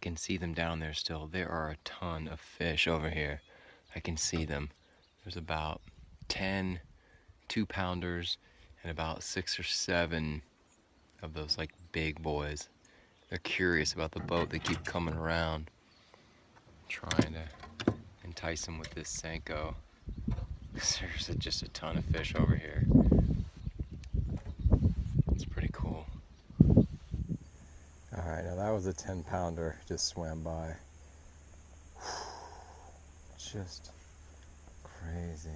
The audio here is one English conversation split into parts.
can see them down there still. There are a ton of fish over here. I can see them. There's about 10 2-pounders and about 6 or 7 of those like big boys. They're curious about the boat. They keep coming around, trying to entice them with this Senko. There's just a ton of fish over here. It's pretty cool. All right, now that was a 10-pounder just swam by. Just crazy.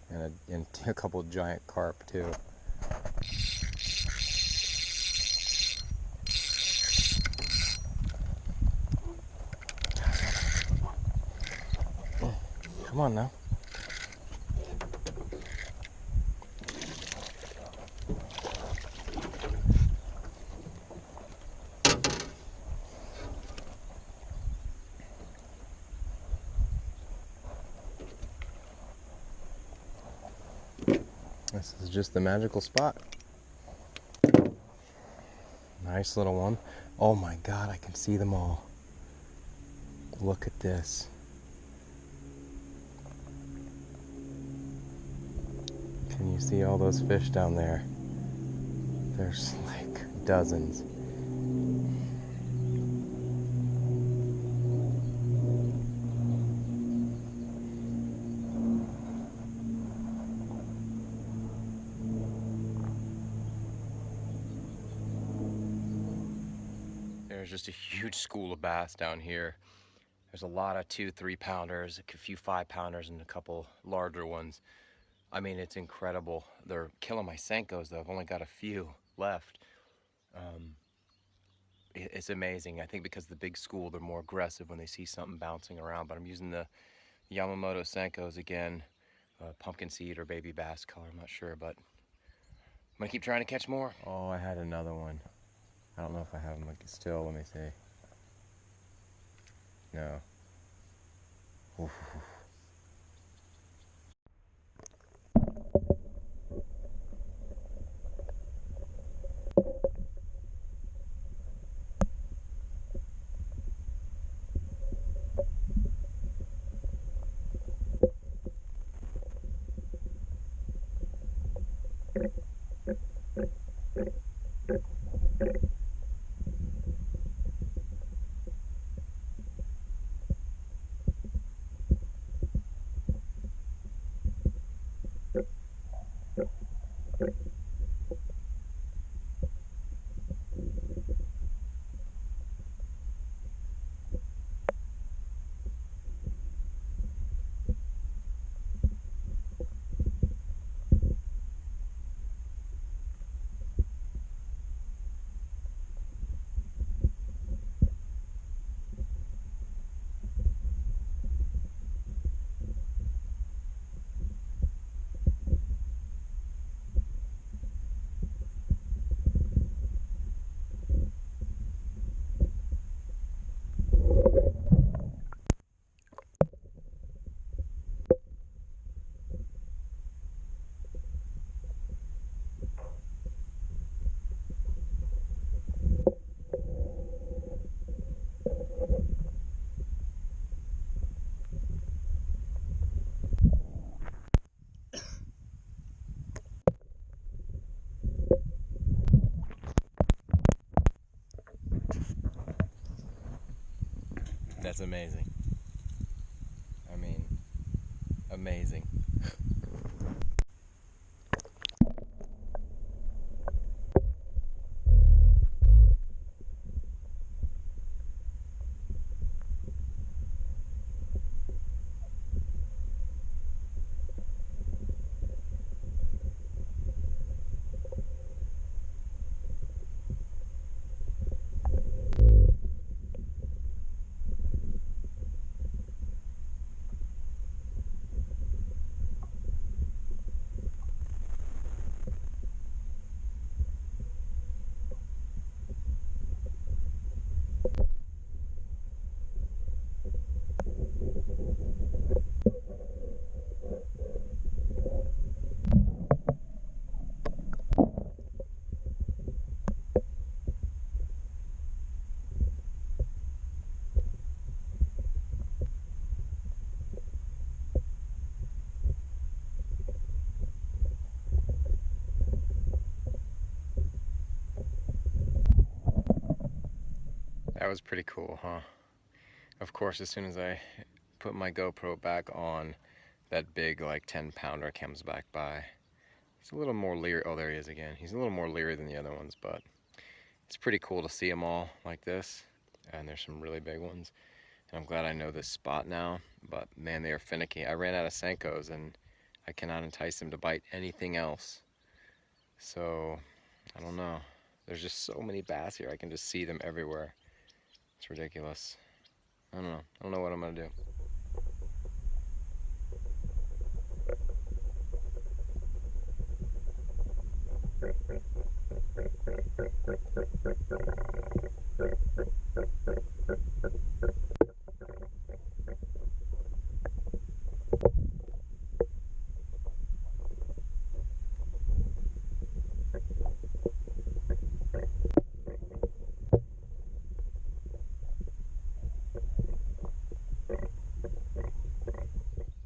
And a couple of giant carp too. Come on now. This is just the magical spot. Nice little one. Oh my God, I can see them all. Look at this. Can you see all those fish down there? There's like dozens. There's just a huge school of bass down here. There's a lot of 2-3 pounders, a few 5-pounders, and a couple larger ones. I mean, it's incredible. They're killing my Senkos though. I've only got a few left. It's amazing. I think because the big school, they're more aggressive when they see something bouncing around. But I'm using the Yamamoto Senkos again, pumpkin seed or baby bass color, I'm not sure, but I'm gonna keep trying to catch more. Oh, I had another one. I don't know if I have them still. Let me see. No. Oof. That's amazing. I mean, amazing. That was pretty cool, huh? Of course, as soon as I put my GoPro back on, that big, like, 10-pounder comes back by. He's a little more leery. Oh, there he is again. He's a little more leery than the other ones, but it's pretty cool to see them all like this. And there's some really big ones. And I'm glad I know this spot now. But, man, they are finicky. I ran out of Senkos, and I cannot entice them to bite anything else. So, I don't know. There's just so many bass here. I can just see them everywhere. It's ridiculous. I don't know. I don't know what I'm going to do.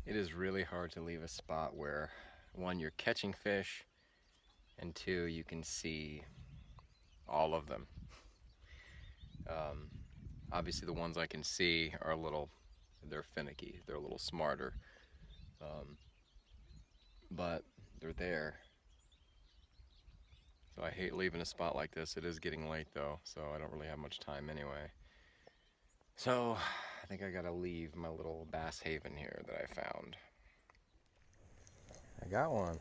It is really hard to leave a spot where, one, you're catching fish, and two, you can see all of them. Obviously the ones I can see are they're finicky, they're a little smarter, but they're there. So I hate leaving a spot like this. It is getting late though, so I don't really have much time anyway. So I think I gotta leave my little bass haven here that I found. I got one.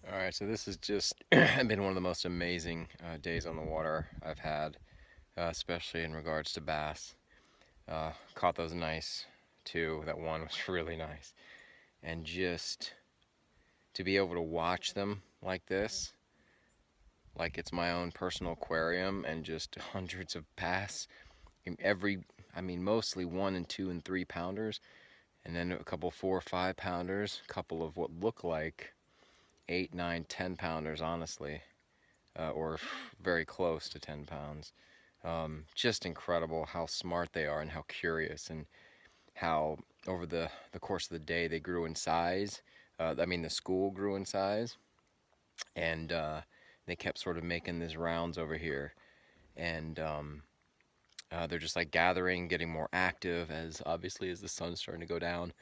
Alright, so this has just been one of the most amazing days on the water I've had, especially in regards to bass. Caught those nice too. That one was really nice. And just to be able to watch them like this, like it's my own personal aquarium, and just hundreds of bass. Mostly 1 and 2 and 3 pounders, and then a couple 4 or 5 pounders, a couple of what look like 8, 9, 10 pounders, honestly, or very close to 10 pounds. Just incredible how smart they are and how curious, and how over the course of the day they grew in size. The school grew in size, and they kept sort of making these rounds over here, and they're just like gathering, getting more active as the sun's starting to go down.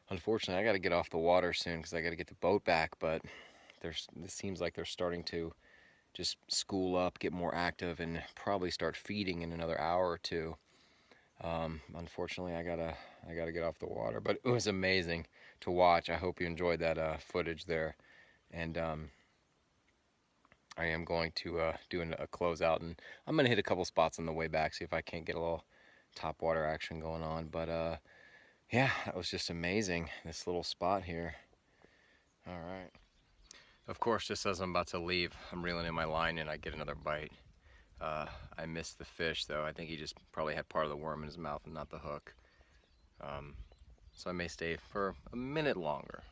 Unfortunately, I got to get off the water soon because I got to get the boat back, but it seems like they're starting to just school up, get more active, and probably start feeding in another hour or two. Unfortunately, I gotta get off the water, but it was amazing to watch. I hope you enjoyed that footage there, and I am going to do a closeout, and I'm gonna hit a couple spots on the way back, see if I can't get a little top water action going on. But yeah, that was just amazing, this little spot here. All right. Of course, just as I'm about to leave, I'm reeling in my line and I get another bite. I missed the fish though. I think he just probably had part of the worm in his mouth and not the hook. So I may stay for a minute longer.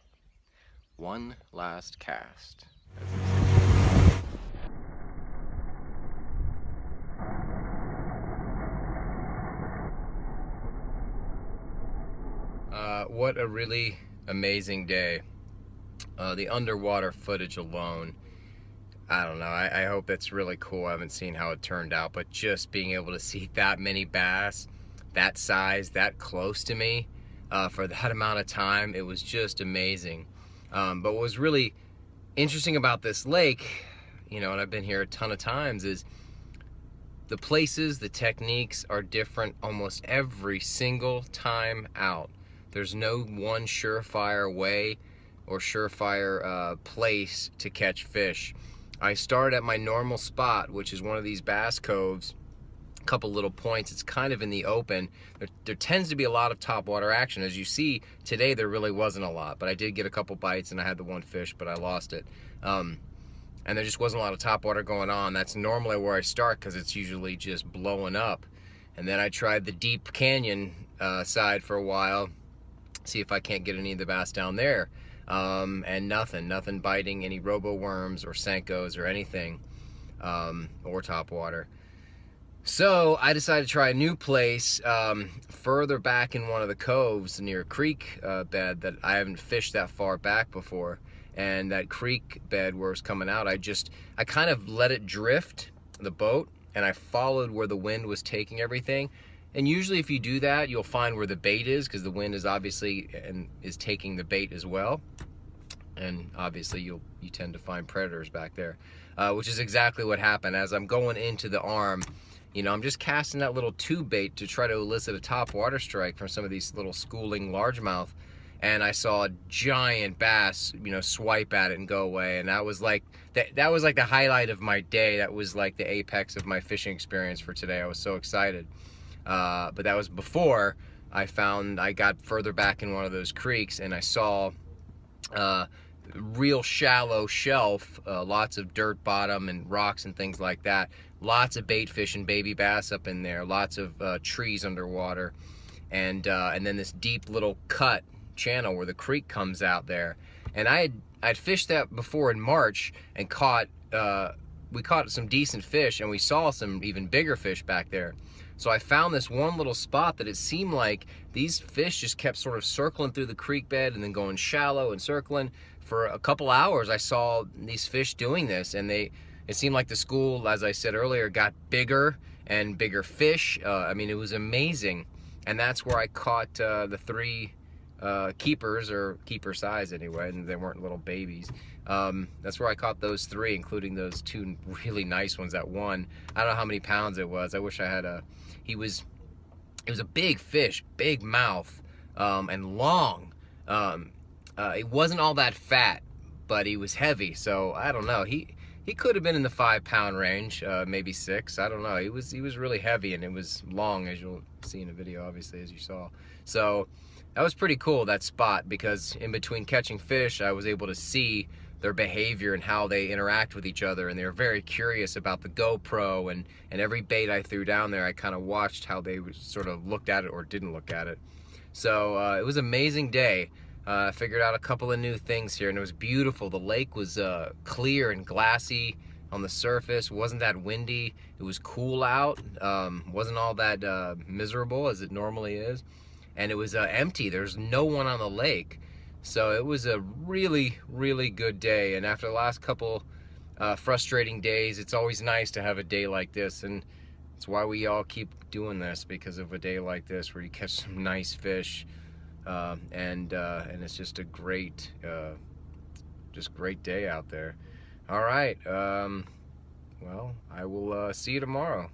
One last cast. What a really amazing day. The underwater footage alone, I don't know, I hope that's really cool. I haven't seen how it turned out, but just being able to see that many bass, that size, that close to me, for that amount of time, it was just amazing. But what was really interesting about this lake, and I've been here a ton of times, is the places, the techniques are different almost every single time out. There's no one surefire way or surefire place to catch fish. I start at my normal spot, which is one of these bass coves, couple little points. It's kind of in the open. There tends to be a lot of topwater action. As you see today, there really wasn't a lot, but I did get a couple bites and I had the one fish, but I lost it. And there just wasn't a lot of topwater going on. That's normally where I start because it's usually just blowing up. And then I tried the deep canyon side for a while, see if I can't get any of the bass down there. And nothing biting, any robo worms or senkos or anything, or topwater. So I decided to try a new place further back in one of the coves near a creek bed that I haven't fished that far back before. And that creek bed where it was coming out, I kind of let it drift, the boat, and I followed where the wind was taking everything. And usually if you do that, you'll find where the bait is, because the wind is obviously is taking the bait as well. And obviously you tend to find predators back there, which is exactly what happened. As I'm going into the arm, you know, I'm just casting that little tube bait to try to elicit a top water strike from some of these little schooling largemouth. And I saw a giant bass, you know, swipe at it and go away. And that was like that was like the highlight of my day. That was like the apex of my fishing experience for today. I was so excited. But that was before I got further back in one of those creeks and I saw real shallow shelf, lots of dirt bottom and rocks and things like that. Lots of bait fish and baby bass up in there. Lots of trees underwater, and then this deep little cut channel where the creek comes out there. And I'd fished that before in March and we caught some decent fish, and we saw some even bigger fish back there. So I found this one little spot that it seemed like these fish just kept sort of circling through the creek bed and then going shallow and circling. For a couple hours I saw these fish doing this, and it seemed like the school, as I said earlier, got bigger and bigger fish. I mean, it was amazing. And that's where I caught the 3 keepers, or keeper size anyway, and they weren't little babies. That's where I caught those 3, including those 2 really nice ones. That one, I don't know how many pounds it was. I wish I had it was a big fish, big mouth, and long. It wasn't all that fat, but he was heavy, so I don't know. He could have been in the 5-pound range, maybe 6. I don't know. He was really heavy, and it was long, as you'll see in the video, obviously, as you saw. So that was pretty cool, that spot, because in between catching fish, I was able to see their behavior and how they interact with each other, and they were very curious about the GoPro, and every bait I threw down there, I kind of watched how they sort of looked at it or didn't look at it. So it was an amazing day. I figured out a couple of new things here, and it was beautiful. The lake was clear and glassy on the surface. It wasn't that windy. It was cool out. Wasn't all that miserable as it normally is. And it was empty. There's no one on the lake. So it was a really, really good day. And after the last couple frustrating days, it's always nice to have a day like this. And it's why we all keep doing this, because of a day like this where you catch some nice fish. And it's just a great day out there. All right. Well, I will see you tomorrow.